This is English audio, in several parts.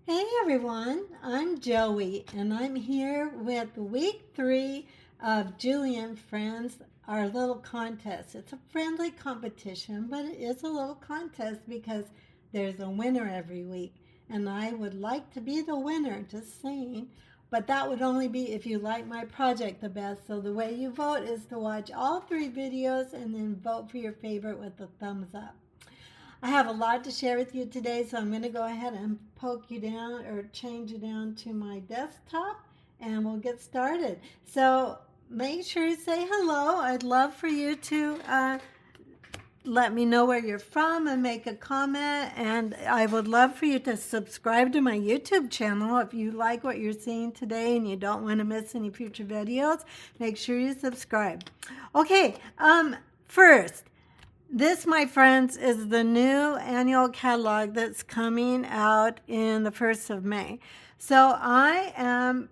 Hey everyone, I'm Joey and I'm here with week 3 of Julie and Friends, our little contest. It's a friendly competition, but it is a little contest because there's a winner every week. And I would like to be the winner, just saying. But that would only be if you like my project the best. So the way you vote is to watch all 3 videos and then vote for your favorite with a thumbs up. I have a lot to share with you today, so I'm going to go ahead and poke you down or change you down to my desktop and we'll get started. So make sure you say hello. I'd love for you to let me know where you're from and make a comment. And I would love for you to subscribe to my YouTube channel if you like what you're seeing today and you don't want to miss any future videos. Make sure you subscribe. Okay, first, this, my friends, is the new annual catalog that's coming out in the 1st of May. So I am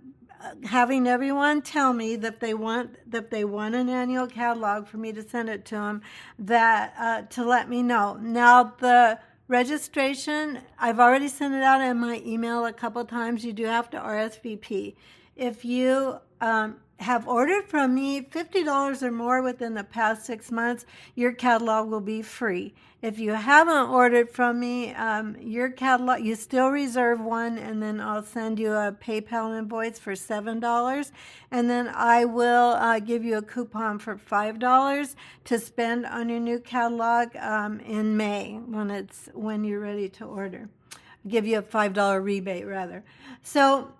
having everyone tell me that they want an annual catalog for me to send it to them, that to let me know. Now the registration, I've already sent it out in my email a couple times. You do have to RSVP. If you have ordered from me $50 or more within the past 6 months, your catalog will be free. If you haven't ordered from me, your catalog, you still reserve one, and then I'll send you a PayPal invoice for $7, and then I will give you a coupon for $5 to spend on your new catalog in May when you're ready to order. I'll give you a $5 rebate rather. So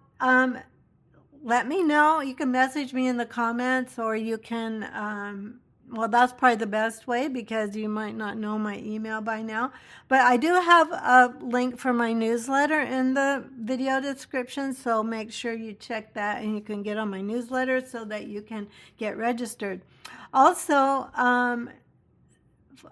let me know. You can message me in the comments, or you can, well, that's probably the best way because you might not know my email by now. But I do have a link for my newsletter in the video description, so make sure you check that and you can get on my newsletter so that you can get registered. Also,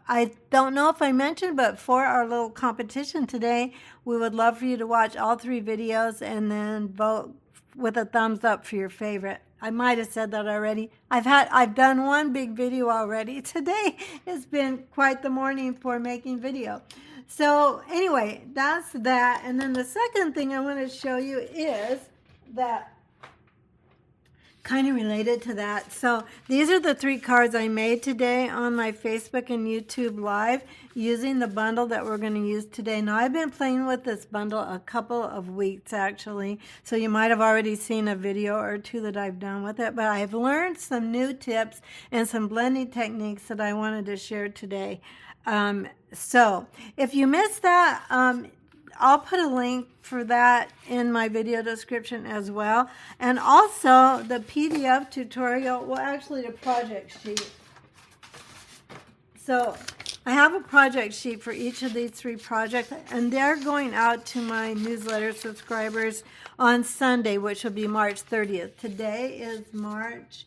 I don't know if I mentioned, but for our little competition today, we would love for you to watch all 3 videos and then vote with a thumbs up for your favorite. I might have said that already. I've done one big video already. Today has been quite the morning for making video. So anyway, that's that. And then the second thing I want to show you is that kind of related to that. So these are the 3 cards I made today on my Facebook and YouTube Live using the bundle that we're going to use today. Now, I've been playing with this bundle a couple of weeks, actually, so you might have already seen a video or 2 that I've done with it, but I've learned some new tips and some blending techniques that I wanted to share today. So if you missed that, I'll put a link for that in my video description as well. And also the PDF tutorial, well, actually the project sheet. So I have a project sheet for each of these 3 projects, and they're going out to my newsletter subscribers on Sunday, which will be March 30th. Today is March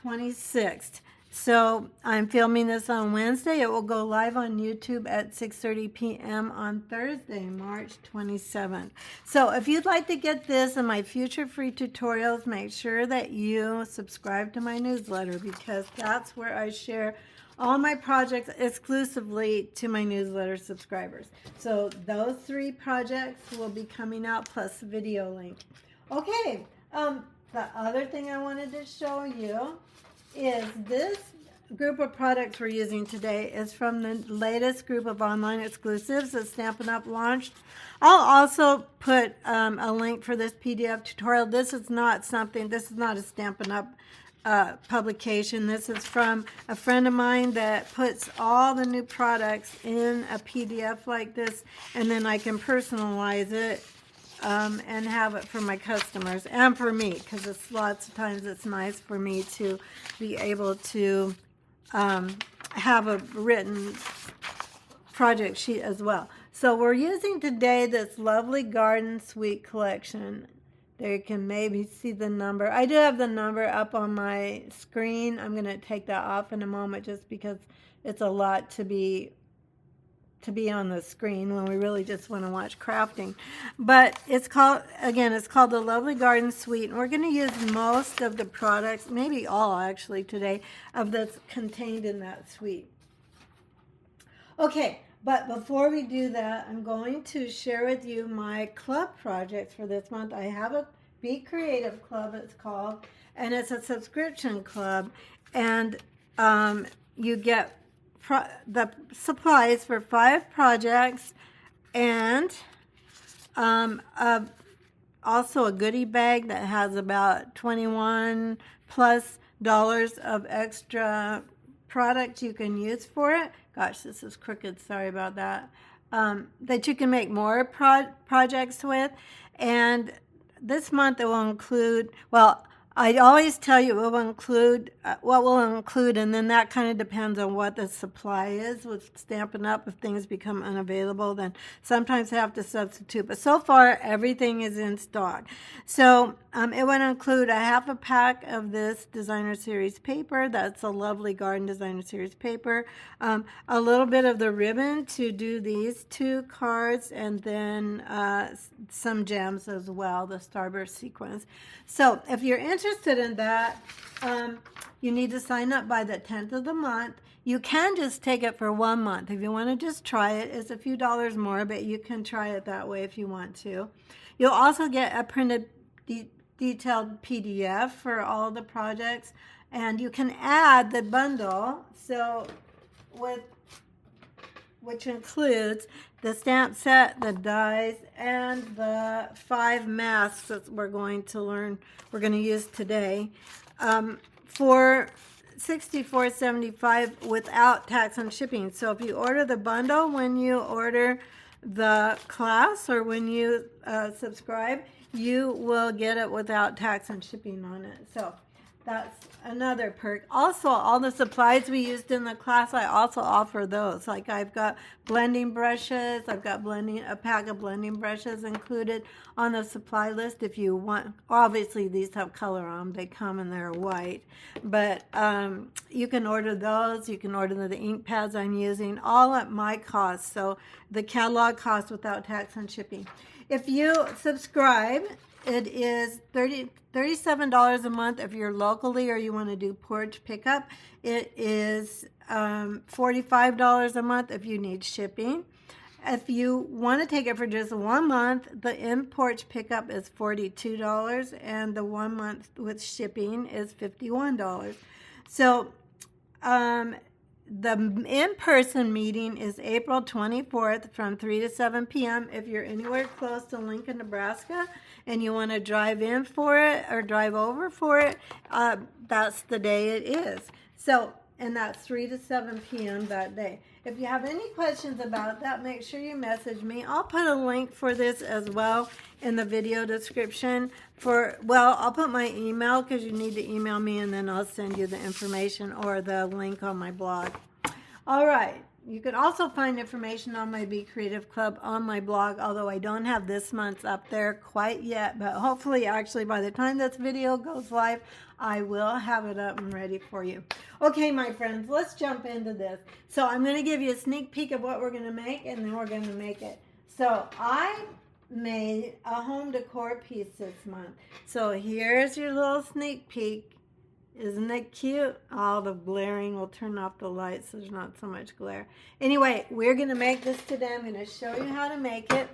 26th. So I'm filming this on Wednesday. It will go live on YouTube at 6:30 p.m. on Thursday, March 27th. So if you'd like to get this and my future free tutorials, make sure that you subscribe to my newsletter because that's where I share all my projects exclusively to my newsletter subscribers. So those 3 projects will be coming out plus the video link. Okay, the other thing I wanted to show you is this group of products we're using today is from the latest group of online exclusives that Stampin' Up! Launched. I'll also put a link for this PDF tutorial. This is not a Stampin' Up! Publication. This is from a friend of mine that puts all the new products in a PDF like this, and then I can personalize it and have it for my customers and for me, because lots of times it's nice for me to be able to have a written project sheet as well. So we're using today this lovely Garden Suite collection. There you can maybe see the number. I do have the number up on my screen. I'm going to take that off in a moment just because it's a lot to be on the screen when we really just want to watch crafting. But it's called the Lovely Garden Suite, and we're going to use most of the products, maybe all actually today, of that's contained in that suite. Okay, But before we do that, I'm going to share with you my club projects for this month. I have a Be Creative Club, it's called, and it's a subscription club. And you get the supplies for 5 projects and also a goodie bag that has about 21 plus dollars of extra product you can use for it. Gosh, this is crooked. Sorry about that. That you can make more projects with. And this month it will include, well, I always tell you it will include what will include, and then that kind of depends on what the supply is. With Stampin' Up, if things become unavailable, then sometimes I have to substitute. But so far, everything is in stock. So it would include a half a pack of this Designer Series paper. That's a lovely Garden Designer Series paper. A little bit of the ribbon to do these 2 cards, and then some gems as well, the Starburst sequence. So if you're interested in that, you need to sign up by the 10th of the month. You can just take it for 1 month. If you want to just try it, it's a few dollars more, but you can try it that way if you want to. You'll also get a printed detailed PDF for all the projects, and you can add the bundle, so which includes the stamp set, the dies, and the 5 masks that we're going to use today, for $64.75 without tax and shipping. So if you order the bundle when you order the class or when you subscribe, you will get it without tax and shipping on it. So that's another perk. Also, all the supplies we used in the class, I also offer those. Like I've got blending brushes. I've got a pack of blending brushes included on the supply list if you want. Obviously, these have color on them. They come and they're white. But you can order those. You can order the ink pads I'm using, all at my cost. So the catalog cost without tax and shipping. If you subscribe, it is $37 a month if you're locally or you want to do porch pickup. It is $45 a month if you need shipping. If you want to take it for just 1 month, the in-porch pickup is $42, and the 1 month with shipping is $51. So the in-person meeting is April 24th from 3 to 7 p.m. If you're anywhere close to Lincoln, Nebraska, and you want to drive in for it or drive over for it, that's the day it is. So, and that's 3 to 7 p.m. that day. If you have any questions about that, make sure you message me. I'll put a link for this as well in the video description. I'll put my email because you need to email me, and then I'll send you the information or the link on my blog. All right. You can also find information on my Be Creative Club on my blog, although I don't have this month's up there quite yet, but hopefully actually by the time this video goes live, I will have it up and ready for you. Okay, my friends, let's jump into this. So I'm going to give you a sneak peek of what we're going to make, and then we're going to make it. So I made a home decor piece this month. So here's your little sneak peek. Isn't it cute? All the glaring, will turn off the lights so there's not so much glare. Anyway, we're going to make this today. I'm going to show you how to make it.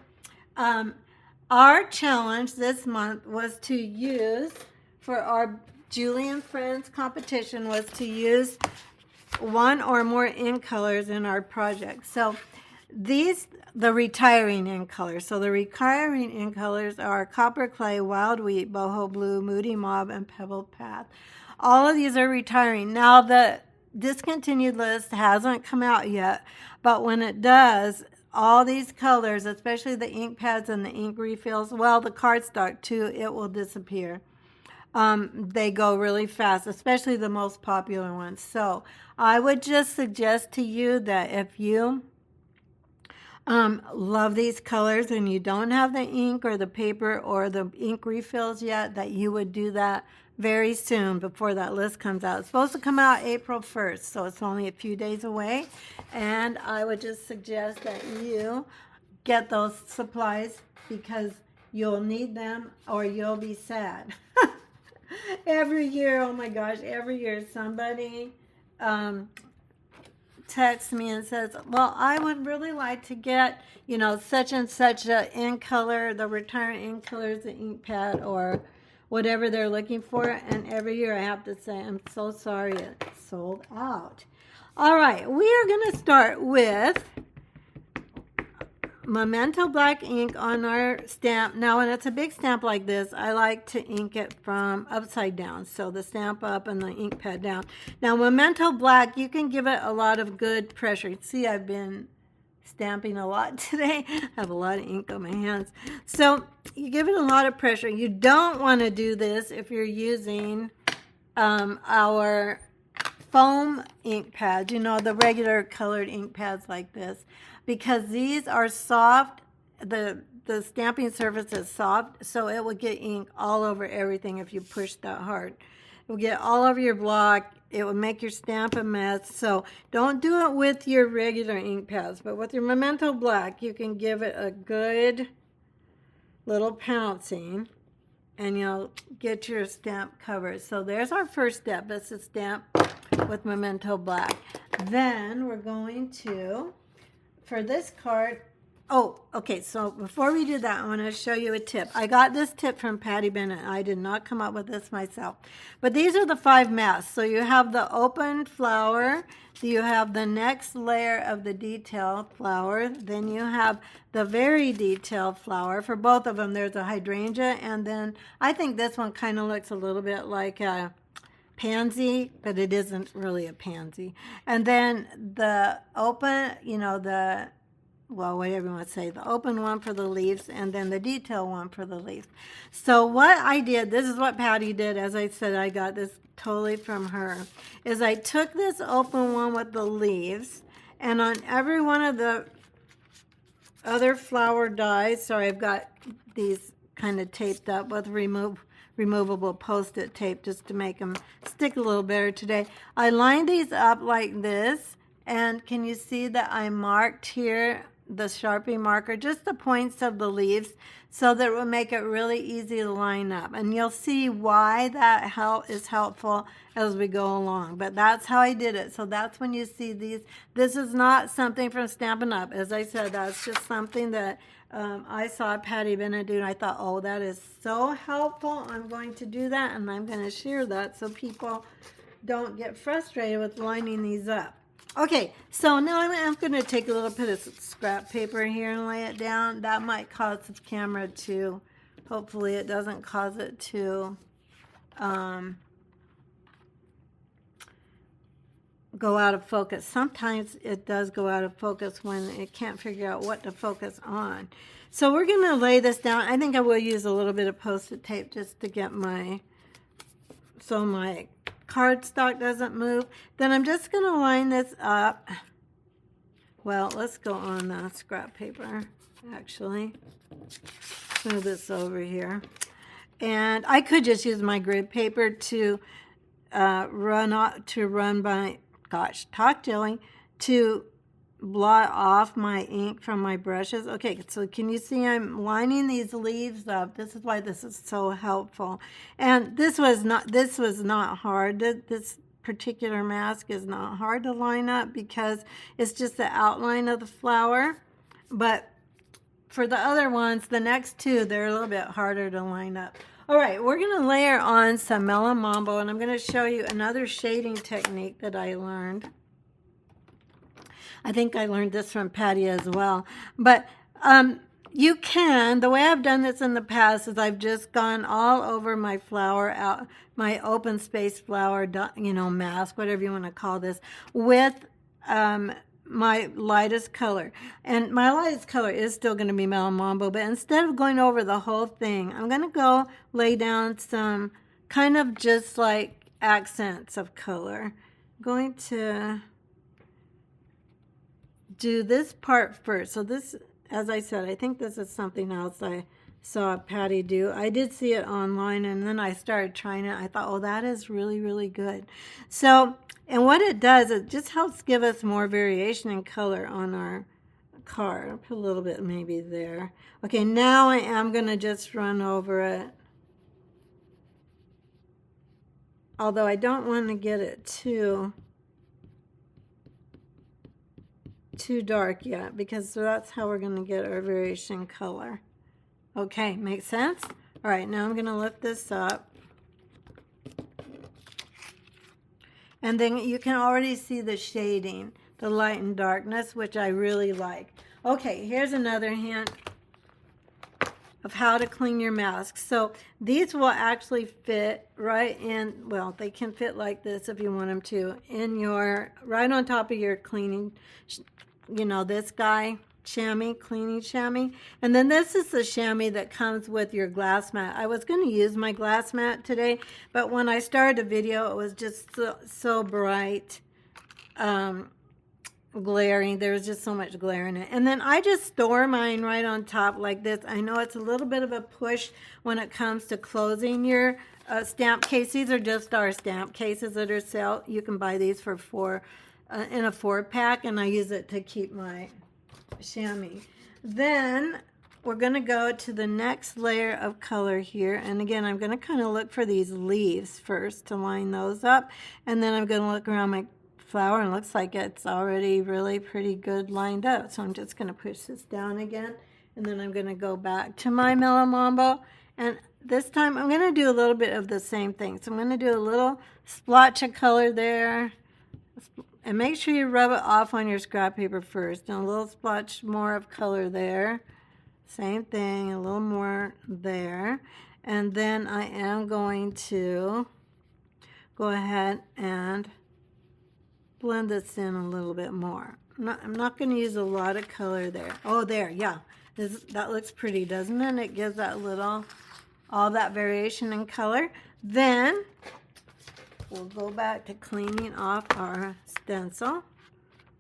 Our challenge this month was to use, for our Julie and Friends competition, was to use 1 or more ink colors in our project. So the retiring ink colors. So the retiring ink colors are Copper Clay, Wild Wheat, Boho Blue, Moody Mauve, and Pebbled Path. All of these are retiring. Now, the discontinued list hasn't come out yet, but when it does, all these colors, especially the ink pads and the ink refills, well, the cardstock too, it will disappear. They go really fast, especially the most popular ones. So I would just suggest to you that if you love these colors and you don't have the ink or the paper or the ink refills yet, that you would do that very soon before that list comes out. It's supposed to come out April 1st, so it's only a few days away. And I would just suggest that you get those supplies because you'll need them or you'll be sad. Every year, oh my gosh, every year somebody texts me and says, well, I would really like to get, you know, such and such a ink color, the return ink color is the ink pad or whatever they're looking for. And every year I have to say, I'm so sorry, it's sold out. All right, we are going to start with Memento black ink on our stamp. Now, when it's a big stamp like this, I like to ink it from upside down. So the stamp up and the ink pad down. Now, Memento black, you can give it a lot of good pressure. See, I've been stamping a lot today. I have a lot of ink on my hands. So you give it a lot of pressure. You don't want to do this if you're using our foam ink pads, you know, the regular colored ink pads like this, because these are soft. The stamping surface is soft, so it will get ink all over everything if you push that hard. It will get all over your block. It will make your stamp a mess. So don't do it with your regular ink pads, but with your Memento black, you can give it a good little pouncing and you'll get your stamp covered. So there's our first step. It's a stamp with Memento black. Then we're going to, for this card, oh, okay, so before we do that, I want to show you a tip. I got this tip from Patty Bennett. I did not come up with this myself. But these are the 5 masks. So you have the open flower, you have the next layer of the detail flower, then you have the very detailed flower. For both of them, there's a hydrangea, and then I think this one kind of looks a little bit like a pansy, but it isn't really a pansy. And then the open, you know, the, well, whatever you want to say, the open one for the leaves, and then the detail one for the leaves. So what I did, this is what Patty did, as I said, I got this totally from her, is I took this open one with the leaves, and on every one of the other flower dies, sorry, I've got these kind of taped up with removable Post-it tape just to make them stick a little better today. I lined these up like this, and can you see that I marked here, the Sharpie marker, just the points of the leaves, so that it will make it really easy to line up. And you'll see why that is helpful as we go along. But that's how I did it. So that's when you see these. This is not something from Stampin' Up. As I said, that's just something that I saw Patty Bennett do, and I thought, oh, that is so helpful. I'm going to do that, and I'm going to share that so people don't get frustrated with lining these up. Okay, so now I'm going to take a little bit of scrap paper here and lay it down. That might cause the camera to, hopefully it doesn't cause it to go out of focus. Sometimes it does go out of focus when it can't figure out what to focus on. So we're going to lay this down. I think I will use a little bit of Post-it tape just to get my cardstock doesn't move. Then I'm just going to line this up. Well, let's go on the scrap paper, actually. Move this over here. And I could just use my grid paper to run by, gosh, talk jelly, to blot off my ink from my brushes. Okay, so can you see I'm lining these leaves up? This is why this is so helpful. And this was not hard. This particular mask is not hard to line up because it's just the outline of the flower. But for the other ones, the next two, they're a little bit harder to line up. All right, we're going to layer on some Mellow Mambo, and I'm going to show you another shading technique that I learned. I think I learned this from Patty as well. But you can, the way I've done this in the past is I've just gone all over my flower, out my open space flower, you know, mask, whatever you want to call this, with my lightest color. And my lightest color is still going to be Mellow Mambo, but instead of going over the whole thing, I'm going to go lay down some kind of just like accents of color. I'm going to do this part first. So this, as I said, I think this is something else I saw Patty do. I did see it online, and then I started trying it. I thought, oh, that is really, really good. So, and what it does, it just helps give us more variation in color on our card. I'll put a little bit maybe there. Okay, now I am going to just run over it. Although I don't want to get it too too dark yet, because that's how we're going to get our variation color. Okay, makes sense? All right, now I'm going to lift this up. And then you can already see the shading, the light and darkness, which I really like. Okay, here's another hint of how to clean your masks. So these will actually fit right in, well, they can fit like this if you want them to, in your, right on top of your cleaning, you know, this guy, chamois, cleaning chamois. And then this is the chamois that comes with your glass mat. I was going to use my glass mat today, but when I started the video, it was just so bright, glaring. There was just so much glare in it. And then I just store mine right on top like this. I know it's a little bit of a push when it comes to closing your stamp case. These are just our stamp cases that are sale. You can buy these for in a 4-pack, and I use it to keep my chamois. Then we're going to go to the next layer of color here, and again I'm going to kind of look for these leaves first to line those up, and then I'm going to look around my flower, and it looks like it's already really pretty good lined up. So I'm just going to push this down again, and then I'm going to go back to my Mellow Mambo, and this time I'm going to do a little bit of the same thing. So I'm going to do a little splotch of color there, and make sure you rub it off on your scrap paper first, and a little splotch more of color there. Same thing, a little more there. And then I am going to go ahead and blend this in a little bit more. I'm not going to use a lot of color there. Oh, there, yeah. That looks pretty, doesn't it? It gives that little, all that variation in color. Then we'll go back to cleaning off our stencil,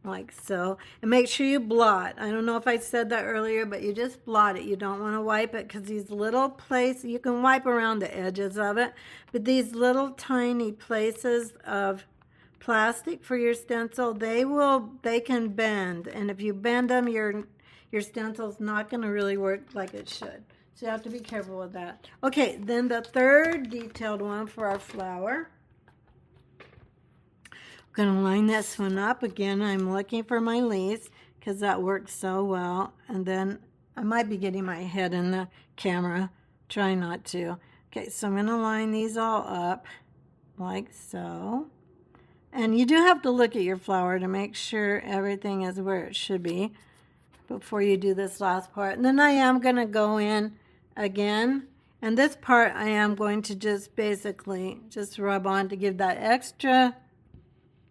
like so. And make sure you blot. I don't know if I said that earlier, but you just blot it. You don't want to wipe it, because these little places, you can wipe around the edges of it, but these little tiny places of plastic for your stencil, they can bend, and if you bend them, your stencil's not going to really work like it should. So you have to be careful with that. Okay, then the third detailed one for our flower. I'm going to line this one up again. I'm looking for my leaves because that works so well, and then I might be getting my head in the camera. Try not to. Okay, so I'm going to line these all up like so. And you do have to look at your flower to make sure everything is where it should be before you do this last part. And then I am going to go in again. And this part I am going to just basically just rub on to give that extra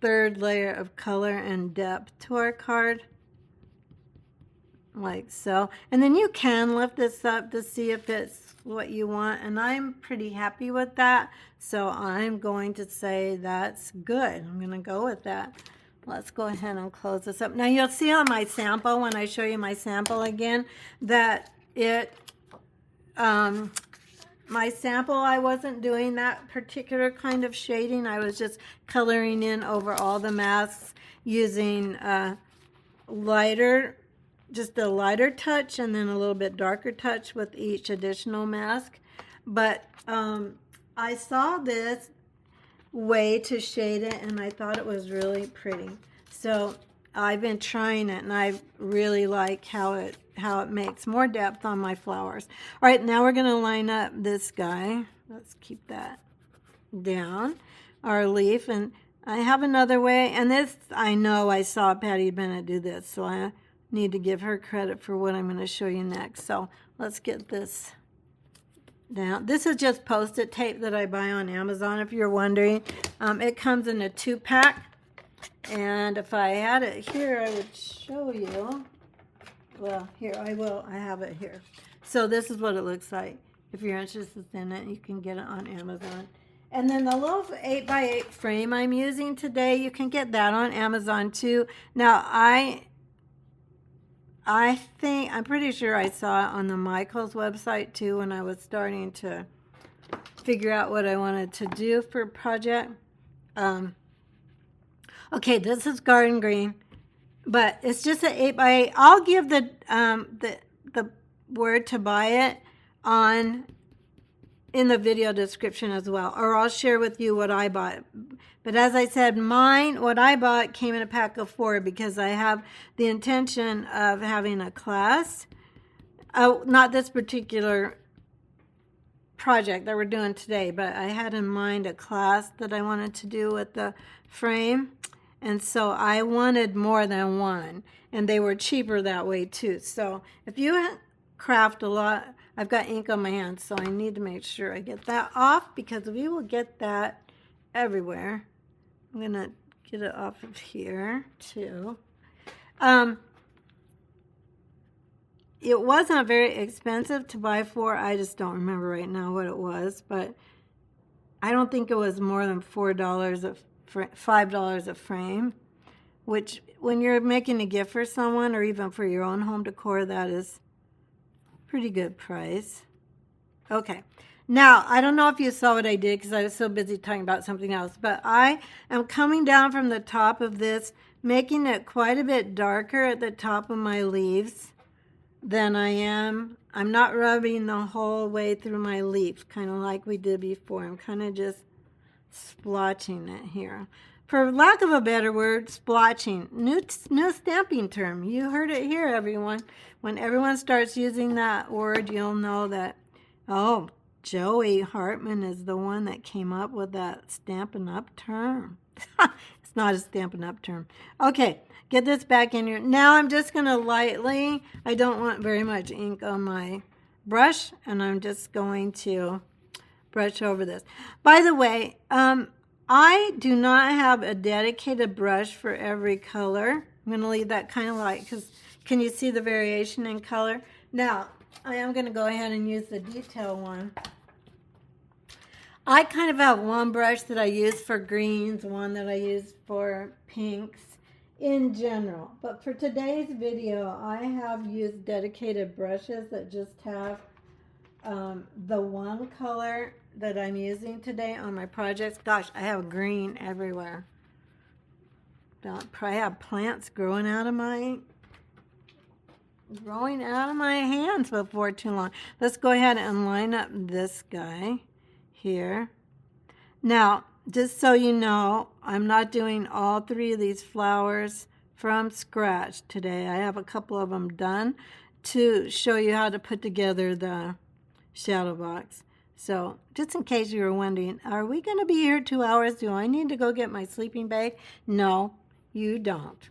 third layer of color and depth to our card. Like so. And then you can lift this up to see if it's what you want, and I'm pretty happy with that, so I'm going to say that's good. I'm going to go with that. Let's go ahead and close this up. Now you'll see on my sample, when I show you my sample again, that my sample, I wasn't doing that particular kind of shading. I was just coloring in over all the masks using just a lighter touch and then a little bit darker touch with each additional mask. But I saw this way to shade it, and I thought it was really pretty. So I've been trying it, and I really like how it makes more depth on my flowers. All right, now we're going to line up this guy. Let's keep that down, our leaf. And I have another way, and this, I know I saw Patty Bennett do this, so I need to give her credit for what I'm going to show you next. So let's get this down. This is just Post-it tape that I buy on Amazon, if you're wondering. It comes in a 2-pack, and if I had it here, I would show you. Well, here, I will. I have it here. So this is what it looks like. If you're interested in it, you can get it on Amazon. And then the little 8x8 frame I'm using today, you can get that on Amazon too. Now, I'm pretty sure I saw it on the Michaels website too when I was starting to figure out what I wanted to do for a project. Okay, this is garden green, but it's just an 8x8. I'll give the word to buy it on in the video description as well, or I'll share with you what I bought. But as I said, what I bought came in a pack of 4 because I have the intention of having a class. Not this particular project that we're doing today, but I had in mind a class that I wanted to do with the frame. And so I wanted more than one, and they were cheaper that way too. So if you craft a lot, I've got ink on my hands, so I need to make sure I get that off because we will get that everywhere. I'm going to get it off of here too. It wasn't very expensive to buy 4. I just don't remember right now what it was, but I don't think it was more than $4 $5 a frame, which when you're making a gift for someone or even for your own home decor, that is pretty good price. Okay, now I don't know if you saw what I did because I was so busy talking about something else, but I am coming down from the top of this, making it quite a bit darker at the top of my leaves than I am. I'm not rubbing the whole way through my leaf, kind of like we did before. I'm kind of just splotching it here. For lack of a better word, splotching. New stamping term. You heard it here, everyone. When everyone starts using that word, you'll know that, oh, Joey Hartman is the one that came up with that Stampin' Up term. It's not a Stampin' Up term. Okay, get this back in here. Now I'm just going to lightly, I don't want very much ink on my brush, and I'm just going to brush over this. By the way, I do not have a dedicated brush for every color. I'm going to leave that kind of light because can you see the variation in color? Now, I am going to go ahead and use the detail one. I kind of have one brush that I use for greens, one that I use for pinks in general. But for today's video, I have used dedicated brushes that just have the one color that I'm using today on my projects. Gosh, I have green everywhere. I have plants growing out of my hands before too long. Let's go ahead and line up this guy here. Now, just so you know, I'm not doing all 3 of these flowers from scratch today. I have a couple of them done to show you how to put together the shadow box. So just in case you were wondering, are we going to be here 2 hours? Do I need to go get my sleeping bag? No, you don't.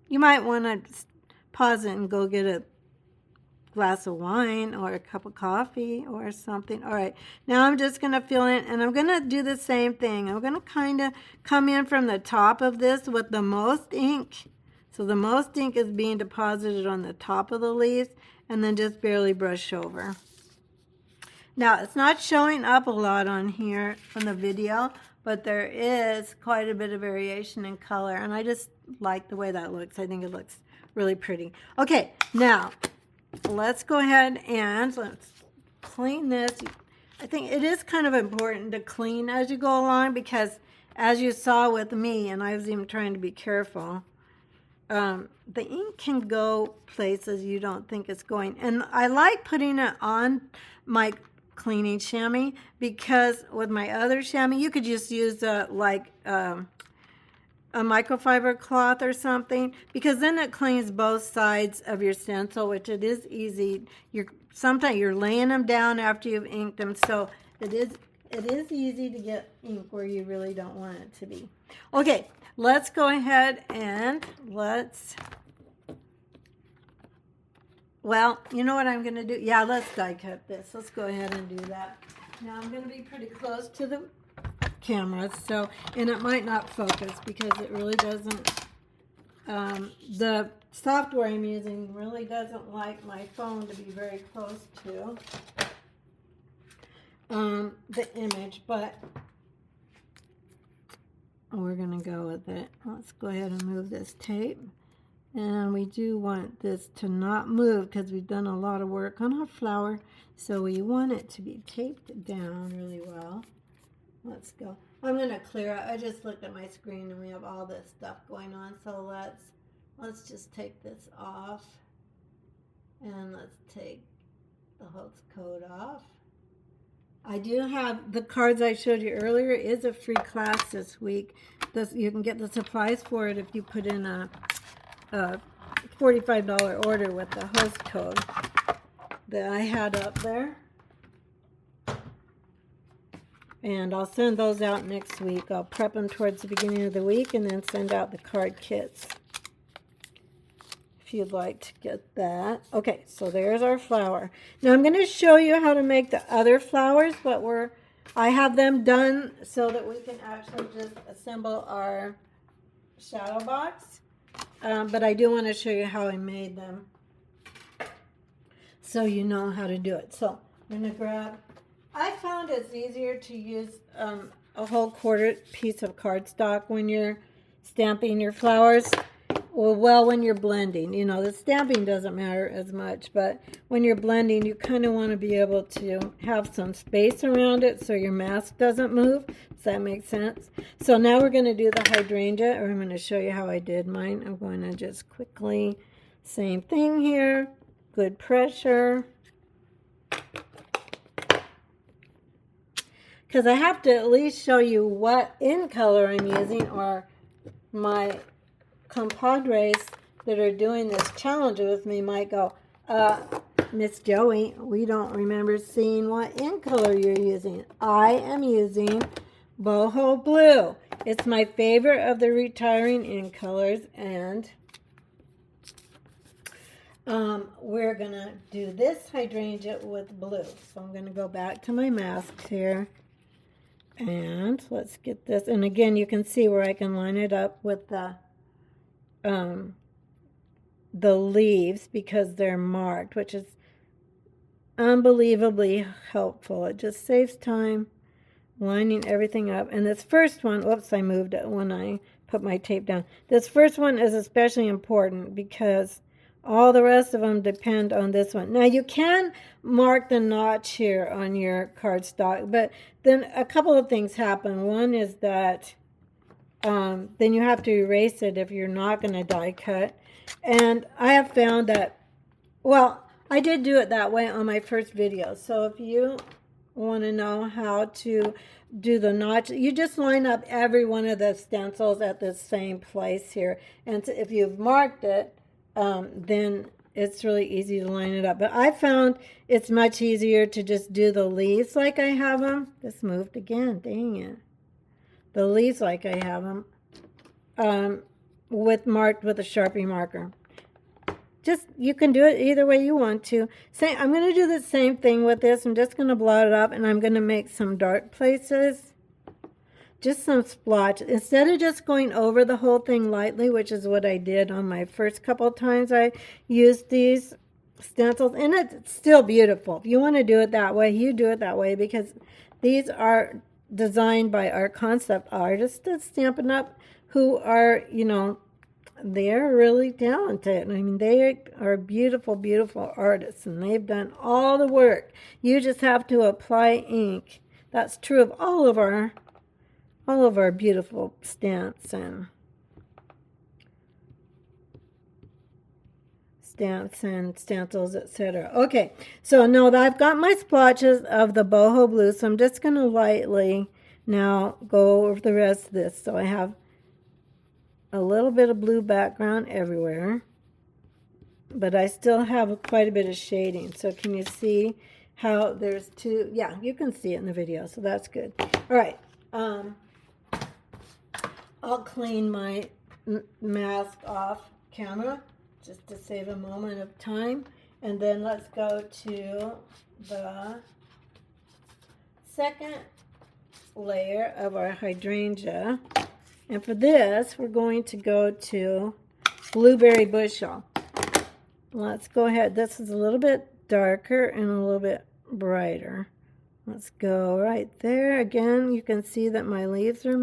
You might want to pause it and go get a glass of wine or a cup of coffee or something. All right, now I'm just going to fill in, and I'm going to do the same thing. I'm going to kind of come in from the top of this with the most ink. So the most ink is being deposited on the top of the leaves, and then just barely brush over. Now, it's not showing up a lot on here from the video, but there is quite a bit of variation in color, and I just like the way that looks. I think it looks really pretty. Okay, now, let's go ahead and let's clean this. I think it is kind of important to clean as you go along because, as you saw with me, and I was even trying to be careful, the ink can go places you don't think it's going. And I like putting it on my cleaning chamois because with my other chamois, you could just use a microfiber cloth or something, because then it cleans both sides of your stencil, which it is easy. Sometimes you're laying them down after you've inked them, so it is easy to get ink where you really don't want it to be. Okay, let's go ahead and well, you know what I'm going to do? Yeah, let's die cut this. Let's go ahead and do that. Now I'm going to be pretty close to the camera, and it might not focus because it really doesn't, the software I'm using really doesn't like my phone to be very close to the image, but we're going to go with it. Let's go ahead and move this tape. And we do want this to not move because we've done a lot of work on our flower. So we want it to be taped down really well. Let's go. I'm going to clear out. I just looked at my screen and we have all this stuff going on. So let's just take this off. And let's take the host coat off. I do have the cards I showed you earlier is a free class this week. You can get the supplies for it if you put in a $45 order with the host code that I had up there. And I'll send those out next week. I'll prep them towards the beginning of the week and then send out the card kits if you'd like to get that. Okay, so there's our flower. Now I'm going to show you how to make the other flowers, but I have them done so that we can actually just assemble our shadow box. But I do want to show you how I made them so you know how to do it. So I'm going to grab, I found it's easier to use a whole quarter piece of cardstock when you're stamping your flowers. Well, when you're blending, you know, the stamping doesn't matter as much, but when you're blending, you kind of want to be able to have some space around it so your mask doesn't move. Does that make sense? So now we're going to do the hydrangea, or I'm going to show you how I did mine. I'm going to just quickly, same thing here, good pressure. Because I have to at least show you what in color I'm using, or my compadres that are doing this challenge with me might go, Miss Joey, we don't remember seeing what in color you're using. I am using boho blue. It's my favorite of the retiring in colors, and we're gonna do this hydrangea with blue. So I'm gonna go back to my masks here, and let's get this. And again, you can see where I can line it up with the leaves because they're marked, which is unbelievably helpful. It just saves time lining everything up. And this first one, whoops, I moved it when I put my tape down. This first one is especially important because all the rest of them depend on this one. Now you can mark the notch here on your cardstock, but then a couple of things happen. One is that then you have to erase it if you're not going to die cut. And I have found that, well, I did do it that way on my first video. So if you want to know how to do the notch, you just line up every one of the stencils at the same place here. And if you've marked it, then it's really easy to line it up. But I found it's much easier to just do the leaves like I have them. This moved again, dang it. The leaves like I have them marked with a Sharpie marker. Just, you can do it either way you want to. I'm going to do the same thing with this. I'm just going to blot it up, and I'm going to make some dark places. Just some splotches. Instead of just going over the whole thing lightly, which is what I did on my first couple of times I used these stencils. And it's still beautiful. If you want to do it that way, you do it that way, because these are designed by our concept artists to Stampin' Up! Who are, you know, they're really talented. I mean, they are beautiful, beautiful artists, and they've done all the work. You just have to apply ink. That's true of all of our beautiful stamps and stencils, etc. Okay, so now that I've got my splotches of the boho blue, so I'm just going to lightly now go over the rest of this. So I have a little bit of blue background everywhere, but I still have quite a bit of shading. So can you see how there's two? Yeah, you can see it in the video, so that's good. All right, I'll clean my mask off camera just to save a moment of time, and then let's go to the second layer of our hydrangea. And for this, we're going to go to blueberry bushel. Let's go ahead. This is a little bit darker and a little bit brighter. Let's go right there. Again, you can see that my leaves are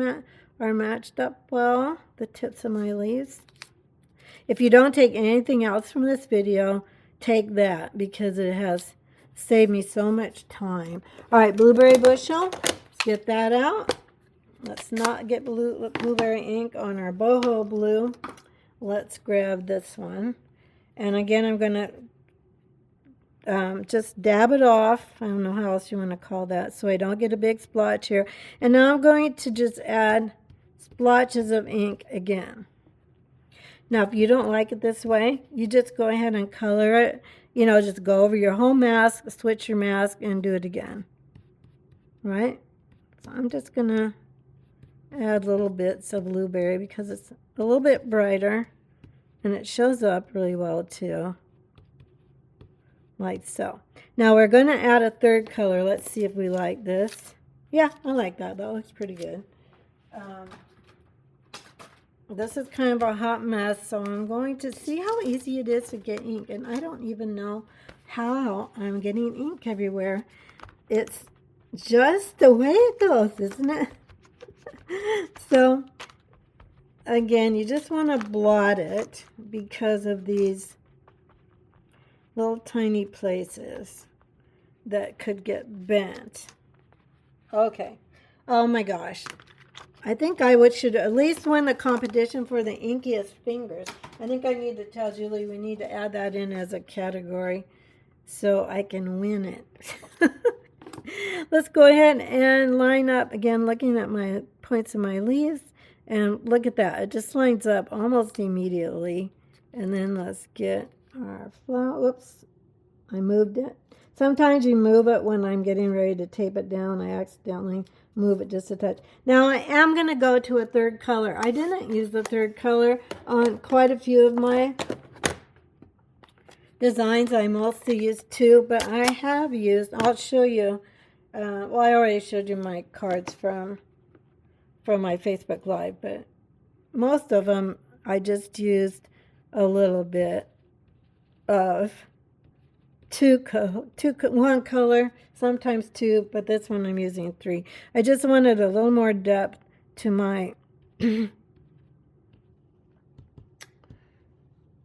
matched up well, the tips of my leaves. If you don't take anything else from this video, take that, because it has saved me so much time. All right, blueberry bushel. Let's get that out. Let's not get blueberry ink on our boho blue. Let's grab this one. And again, I'm going to just dab it off. I don't know how else you want to call that, so I don't get a big splotch here. And now I'm going to just add splotches of ink again. Now, if you don't like it this way, you just go ahead and color it. You know, just go over your whole mask, switch your mask, and do it again. Right? So I'm just going to add little bits of blueberry because it's a little bit brighter, and it shows up really well too. Like so. Now we're going to add a third color. Let's see if we like this. Yeah, I like that. That looks pretty good. This is kind of a hot mess, so I'm going to see how easy it is to get ink. And I don't even know how I'm getting ink everywhere. It's just the way it goes, isn't it? So, again, you just want to blot it because of these little tiny places that could get bent. Okay. Oh my gosh. I think I should at least win the competition for the inkiest fingers. I think I need to tell Julie we need to add that in as a category so I can win it. Let's go ahead and line up again, looking at my points of my leaves, and look at that. It just lines up almost immediately. And then let's get our flower. Whoops, I moved it. Sometimes you move it when I'm getting ready to tape it down. I accidentally move it just a touch. Now I am going to go to a third color. I didn't use the third color on quite a few of my designs. I mostly used two, but I have used, I'll show you, well, I already showed you my cards from my Facebook Live, but most of them I just used a little bit of one color, sometimes two, but this one I'm using three. I just wanted a little more depth to my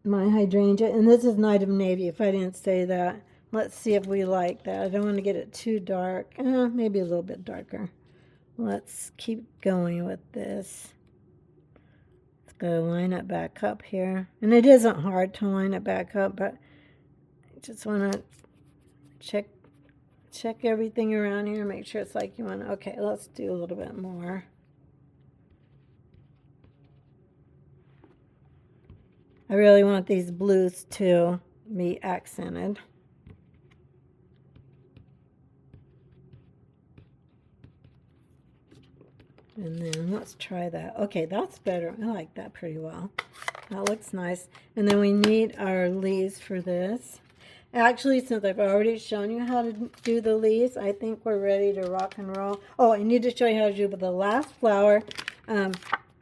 my hydrangea, and this is Night of Navy, if I didn't say that. Let's see if we like that. I don't want to get it too dark. Maybe a little bit darker. Let's keep going with this. Let's go line it back up here. And it isn't hard to line it back up, but I just want to check everything around here, make sure it's like you want to. Okay, let's do a little bit more. I really want these blues to be accented. And then let's try that. Okay, that's better. I like that pretty well. That looks nice. And then we need our leaves for this. Actually, since I've already shown you how to do the leaves, I think we're ready to rock and roll. Oh, I need to show you how to do the last flower.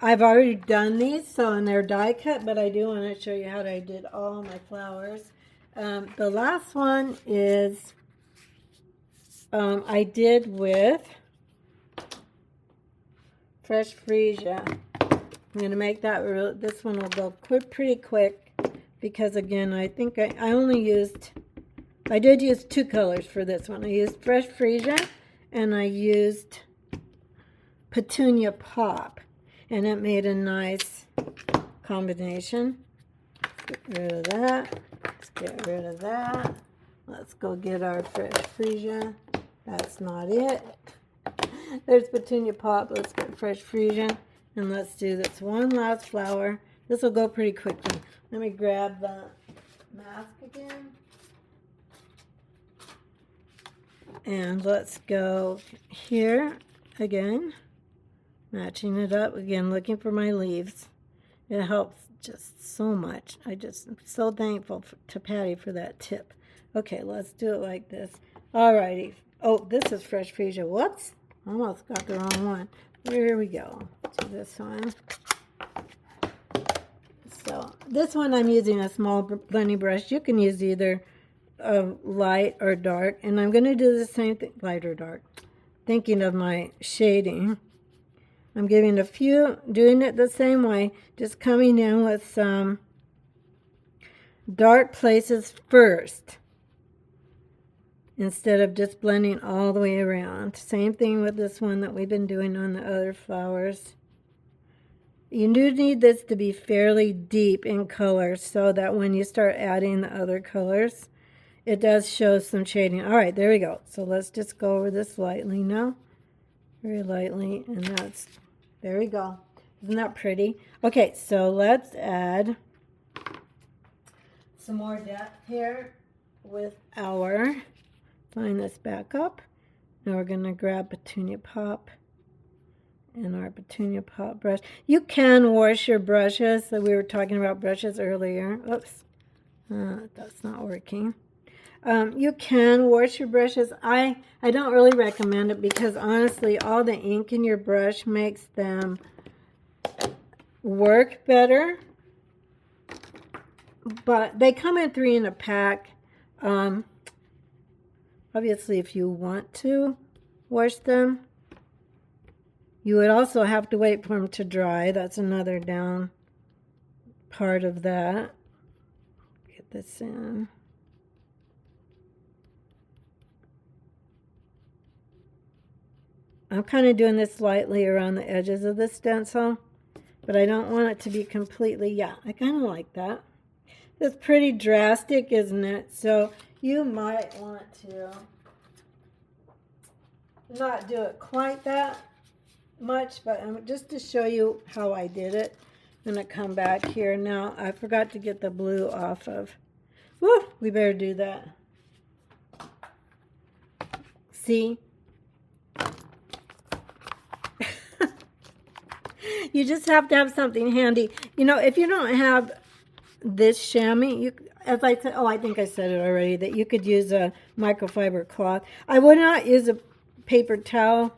I've already done these, so and they're die cut, but I do want to show you how I did all my flowers. The last one is I did with fresh freesia. I'm going to make that, this one will go pretty quick because, again, I think I did use two colors for this one. I used fresh freesia and I used petunia pop, and it made a nice combination. Get rid of that. Let's get rid of that. Let's go get our fresh freesia. That's not it. There's petunia pop. Let's get fresh freesia. And let's do this one last flower. This will go pretty quickly. Let me grab the mask again. And let's go here again. Matching it up. Again, looking for my leaves. It helps just so much. I'm so thankful to Patty for that tip. Okay, let's do it like this. Alrighty. Oh, this is fresh freesia. Whoops. Almost got the wrong one. Here we go. Do this one. So this one I'm using a small blending brush. You can use either light or dark. And I'm going to do the same thing, light or dark. Thinking of my shading. I'm giving a few, doing it the same way. Just coming in with some dark places first, instead of just blending all the way around. Same thing with this one that we've been doing on the other flowers. You do need this to be fairly deep in color so that when you start adding the other colors, it does show some shading. All right, there we go. So let's just go over this lightly now. Very lightly, and there we go. Isn't that pretty? Okay, so let's add some more depth here with our, line this back up. Now we're going to grab Petunia Pop and our Petunia Pop brush. You can wash your brushes. So we were talking about brushes earlier. Oops, that's not working. You can wash your brushes. I don't really recommend it because honestly, all the ink in your brush makes them work better. But they come in 3 in a pack. Obviously, if you want to wash them, you would also have to wait for them to dry. That's another down part of that. Get this in. I'm kind of doing this lightly around the edges of the stencil, but I don't want it to be completely, yeah, I kind of like that. It's pretty drastic, isn't it? So you might want to not do it quite that much, but just to show you how I did it, I'm going to come back here. Now, I forgot to get the blue off of. Woo, we better do that. See? You just have to have something handy. You know, if you don't have this chamois, as I said, oh, I think I said it already, that you could use a microfiber cloth. I would not use a paper towel.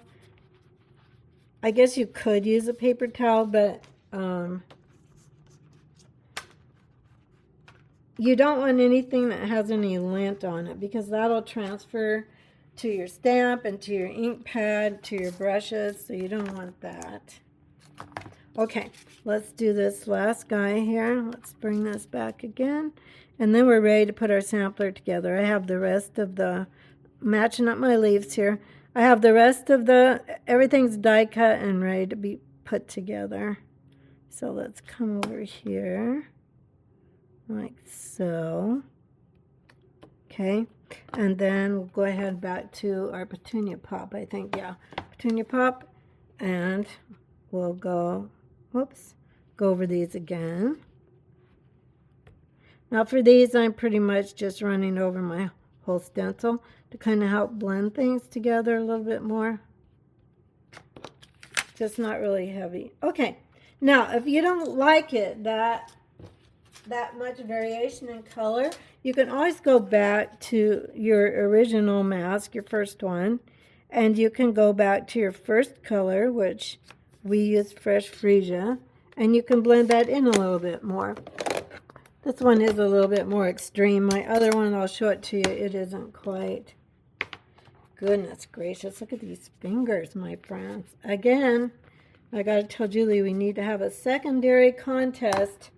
I guess you could use a paper towel, but you don't want anything that has any lint on it because that'll transfer to your stamp and to your ink pad, to your brushes, so you don't want that. Okay, let's do this last guy here. Let's bring this back again. And then we're ready to put our sampler together. I have the rest of the, matching up my leaves here. I have the rest of the, everything's die cut and ready to be put together. So let's come over here, like so. Okay, and then we'll go ahead back to our Petunia Pop, I think, yeah. Petunia Pop, and we'll go, whoops, go over these again. Now for these, I'm pretty much just running over my whole stencil to kind of help blend things together a little bit more. Just not really heavy. Okay, now if you don't like it that much variation in color, you can always go back to your original mask, your first one, and you can go back to your first color, which we used Fresh Freesia, and you can blend that in a little bit more. This one is a little bit more extreme. My other one, I'll show it to you, it isn't quite. Goodness gracious, look at these fingers, my friends. Again, I gotta tell Julie we need to have a secondary contest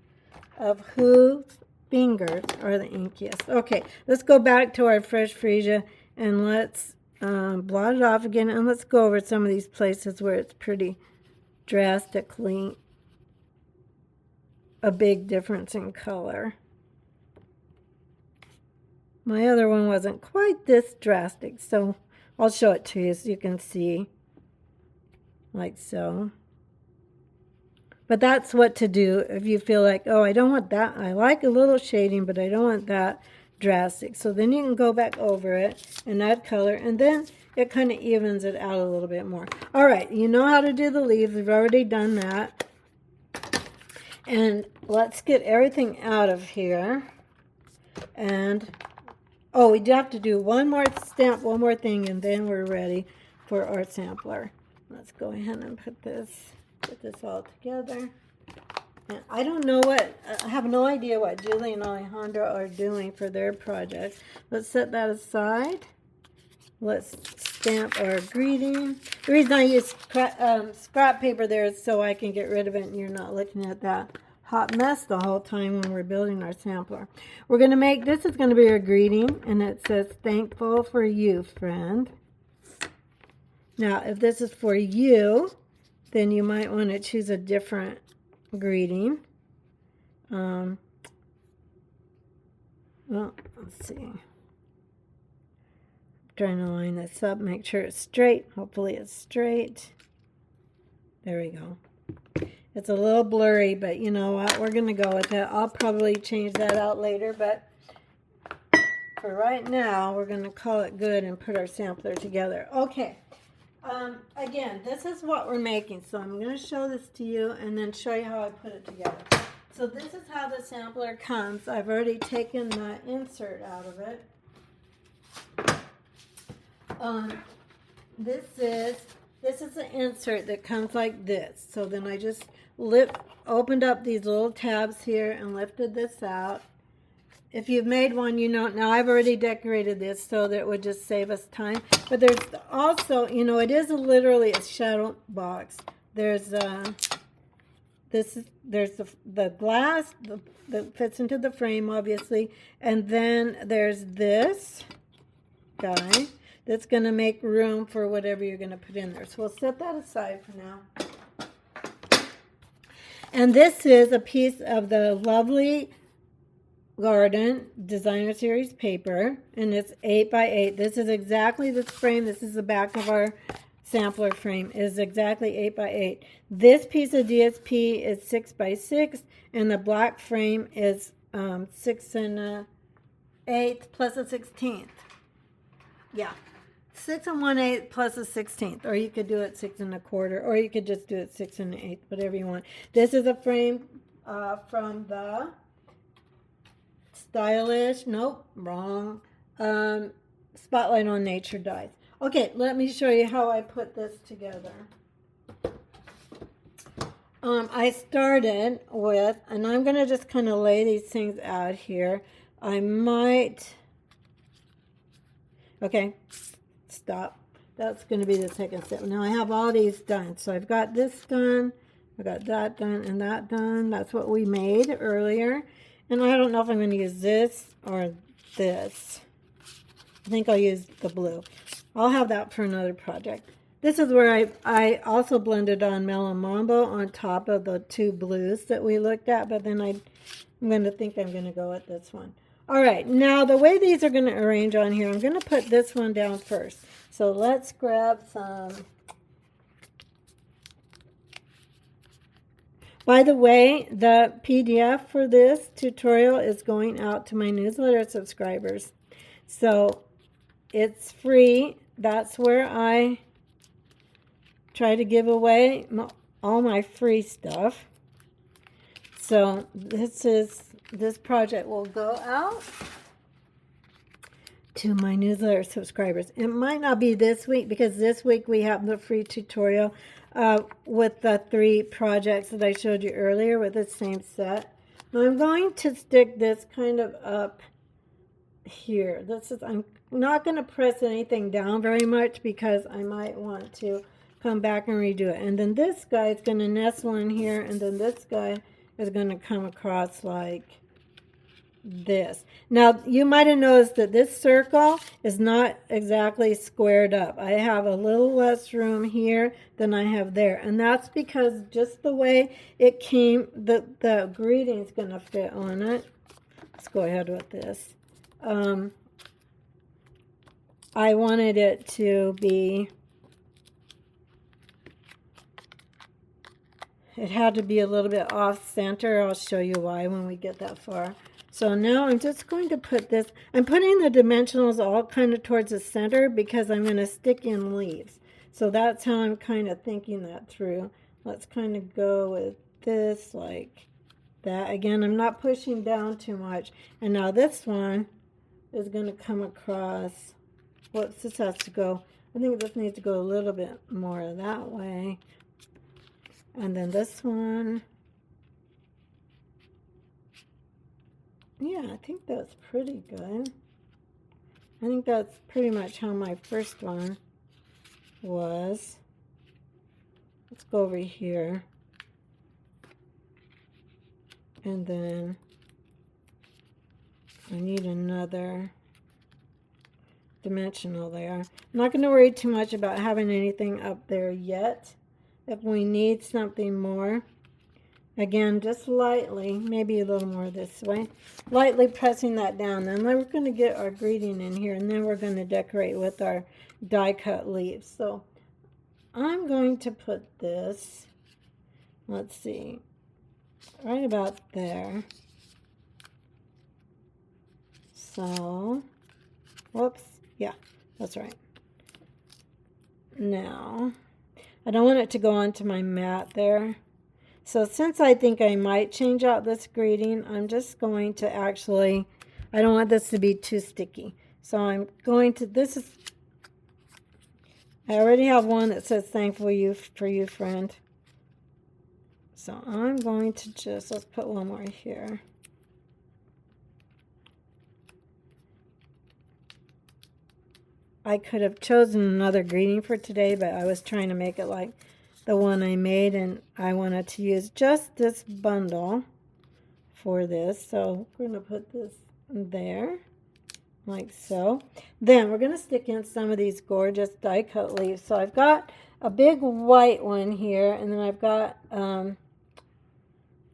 of whose fingers are the inkiest. Okay, let's go back to our Fresh Freesia and let's blot it off again, and let's go over some of these places where it's pretty drastically a big difference in color. My other one wasn't quite this drastic, so I'll show it to you so you can see, like so. But that's what to do if you feel like, oh, I don't want that. I like a little shading, but I don't want that drastic. So then you can go back over it and add color, and then it kind of evens it out a little bit more. All right, you know how to do the leaves. We've already done that. And let's get everything out of here. And, oh, we do have to do one more stamp, one more thing, and then we're ready for our sampler. Let's go ahead and put this all together. And I don't know I have no idea what Julie and Alejandra are doing for their projects. Let's set that aside. Let's stamp our greeting. The reason I use scrap paper there is so I can get rid of it and you're not looking at that hot mess the whole time when we're building our sampler. We're going to make, this is going to be our greeting, and it says, "Thankful for you, friend." Now, if this is for you, then you might want to choose a different greeting. Well, let's see. trying to line this up, make sure it's straight. Hopefully it's straight. There we go. It's a little blurry, but you know what? We're going to go with it. I'll probably change that out later, but for right now, we're going to call it good and put our sampler together. Okay. Again, this is what we're making, so I'm going to show this to you and then show you how I put it together. So this is how the sampler comes. I've already taken the insert out of it. This is the insert that comes like this. So then I just opened up these little tabs here and lifted this out. If you've made one, you know, now I've already decorated this so that it would just save us time. But there's also, you know, it is literally a shadow box. There's the glass that fits into the frame, obviously. And then there's this guy that's going to make room for whatever you're going to put in there. So we'll set that aside for now. And this is a piece of the lovely Garden Designer Series paper, and it's 8 by 8. This is exactly this frame. This is the back of our sampler frame. It is exactly 8 by 8. This piece of DSP is 6 by 6, and the black frame is 6 1/8 plus a 16th. Yeah, 6 1/8 plus a 16th, or you could do it 6 1/4, or you could just do it 6 1/8, whatever you want. This is a frame from the Stylish, nope, wrong, Spotlight on Nature dies. Okay, let me show you how I put this together. I started with, and I'm going to just kind of lay these things out here. I might, okay, stop. That's going to be the second step. Now I have all these done. So I've got this done, I got that done, and that done. That's what we made earlier. And I don't know if I'm going to use this or this. I think I'll use the blue. I'll have that for another project. This is where I also blended on Mellow Mambo on top of the two blues that we looked at. But then I'm going to go with this one. All right. Now, the way these are going to arrange on here, I'm going to put this one down first. So let's grab some. By the way, the PDF for this tutorial is going out to my newsletter subscribers. So it's free. That's where I try to give away all my free stuff. So this project will go out to my newsletter subscribers. It might not be this week because this week we have the free tutorial with the 3 projects that I showed you earlier with the same set. Now I'm going to stick this kind of up here. I'm not going to press anything down very much because I might want to come back and redo it. And then this guy is going to nestle in here, and then this guy is going to come across like this. Now you might have noticed that this circle is not exactly squared up. I have a little less room here than I have there, and that's because just the way it came, the greeting's going to fit on it. Let's go ahead with this. I wanted it to be, it had to be a little bit off center. I'll show you why when we get that far. So now I'm just going to put this, I'm putting the dimensionals all kind of towards the center because I'm going to stick in leaves. So that's how I'm kind of thinking that through. Let's kind of go with this like that. Again, I'm not pushing down too much. And now this one is going to come across, whoops, this has to go, I think this needs to go a little bit more that way. And then this one, yeah, I think that's pretty good. I think that's pretty much how my first one was. Let's go over here. And then I need another dimensional there. I'm not going to worry too much about having anything up there yet. If we need something more, Again, just lightly, maybe a little more this way, lightly pressing that down. Then we're going to get our greeting in here, and then we're going to decorate with our die cut leaves. So I'm going to put this, let's see, right about there. So, whoops, yeah, that's right. Now, I don't want it to go onto my mat there. So since I think I might change out this greeting, I'm just going to actually, I don't want this to be too sticky. So I'm going to, this is, I already have one that says thankful you for you, friend. So I'm going to just, let's put one more here. I could have chosen another greeting for today, but I was trying to make it like the one I made, and I wanted to use just this bundle for this. So we're going to put this there, like so. Then we're going to stick in some of these gorgeous die cut leaves. So I've got a big white one here, and then I've got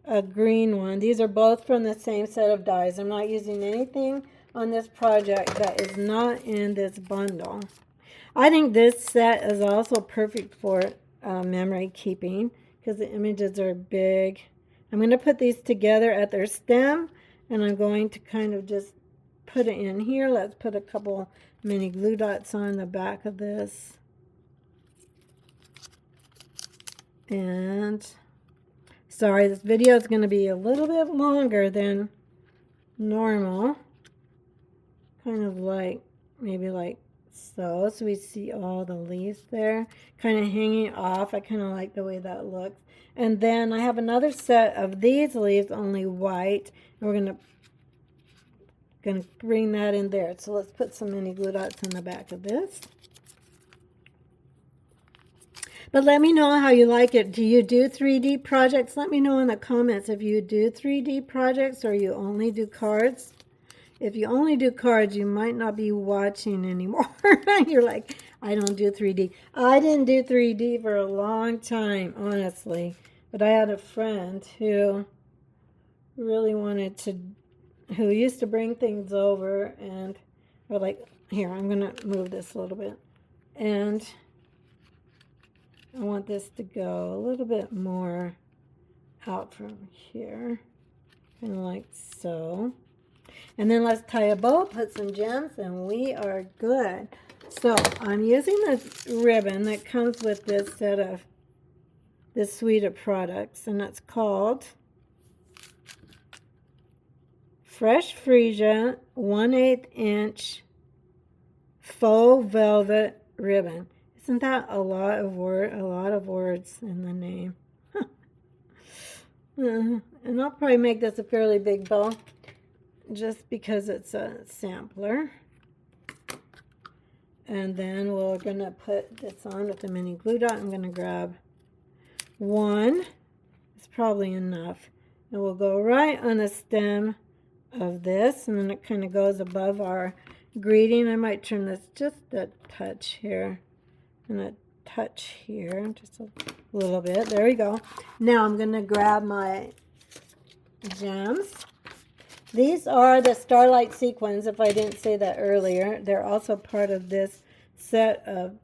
a green one. These are both from the same set of dies. I'm not using anything on this project that is not in this bundle. I think this set is also perfect for memory keeping because the images are big. I'm going to put these together at their stem, and I'm going to kind of just put it in here. Let's put a couple mini glue dots on the back of this. And sorry, this video is going to be a little bit longer than normal. Kind of like, maybe like so. So we see all the leaves there kind of hanging off. I kind of like the way that looks. And then I have another set of these leaves, only white. And we're going to bring that in there. So let's put some mini glue dots on the back of this. But let me know how you like it. Do you do 3D projects? Let me know in the comments if you do 3D projects or you only do cards. If you only do cards, you might not be watching anymore. You're like, I don't do 3D. I didn't do 3D for a long time, honestly. But I had a friend who really wanted to, who used to bring things over, and we're like, here, I'm going to move this a little bit. And I want this to go a little bit more out from here, kind of like so. And then let's tie a bow, put some gems, and we are good. So I'm using this ribbon that comes with this set of, this suite of products, and it's called Fresh Freesia 1/8 inch faux velvet ribbon. Isn't that a lot of words in the name? And I'll probably make this a fairly big bow, just because it's a sampler. And then we're going to put this on with a mini glue dot. I'm going to grab one. It's probably enough. And we'll go right on the stem of this, and then it kind of goes above our greeting. I might trim this just a touch here and a touch here, just a little bit. There we go. Now I'm going to grab my gems. These are the Starlight sequins, if I didn't say that earlier. They're also part of this set of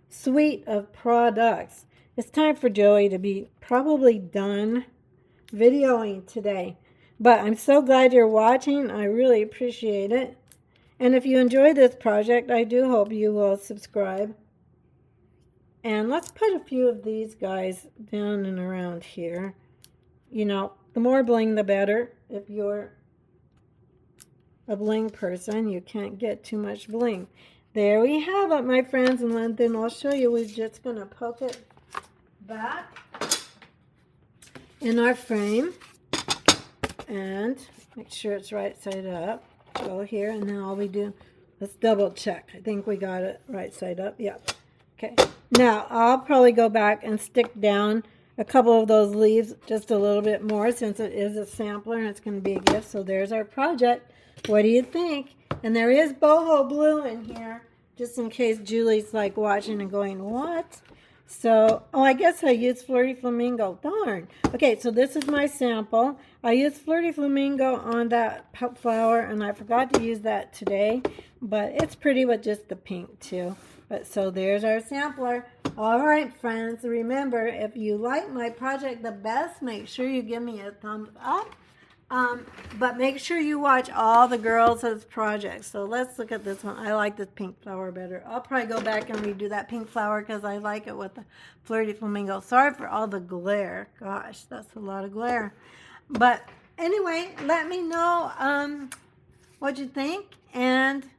suite of products. It's time for Joey to be probably done videoing today. But I'm so glad you're watching. I really appreciate it. And if you enjoy this project, I do hope you will subscribe. And let's put a few of these guys down and around here. You know, the more bling, the better. If you're a bling person, you can't get too much bling. There we have it, my friends. And then I'll show you. We're just going to poke it back in our frame. And make sure it's right side up. Go here, and then all we do, let's double check. I think we got it right side up. Yep. Okay. Now, I'll probably go back and stick down a couple of those leaves just a little bit more, since it is a sampler and it's going to be a gift. So there's our project. What do you think? And there is boho blue in here, just in case Julie's like watching and going, what? So, oh, I guess I used Flirty Flamingo. Darn. Okay, so this is my sample. I used Flirty Flamingo on that flower, and I forgot to use that today, but it's pretty with just the pink too. But so there's our sampler. All right, friends, remember, if you like my project the best, make sure you give me a thumbs up. But make sure you watch all the girls' projects. So let's look at this one. I like this pink flower better. I'll probably go back and redo that pink flower because I like it with the Flirty Flamingo. Sorry for all the glare. Gosh, that's a lot of glare. But anyway, let me know what you think. And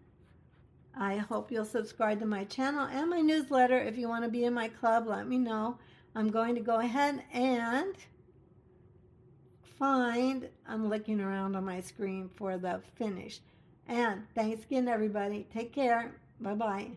I hope you'll subscribe to my channel and my newsletter. If you want to be in my club, let me know. I'm going to go ahead and I'm looking around on my screen for the finish. And thanks again, everybody. Take care. Bye-bye.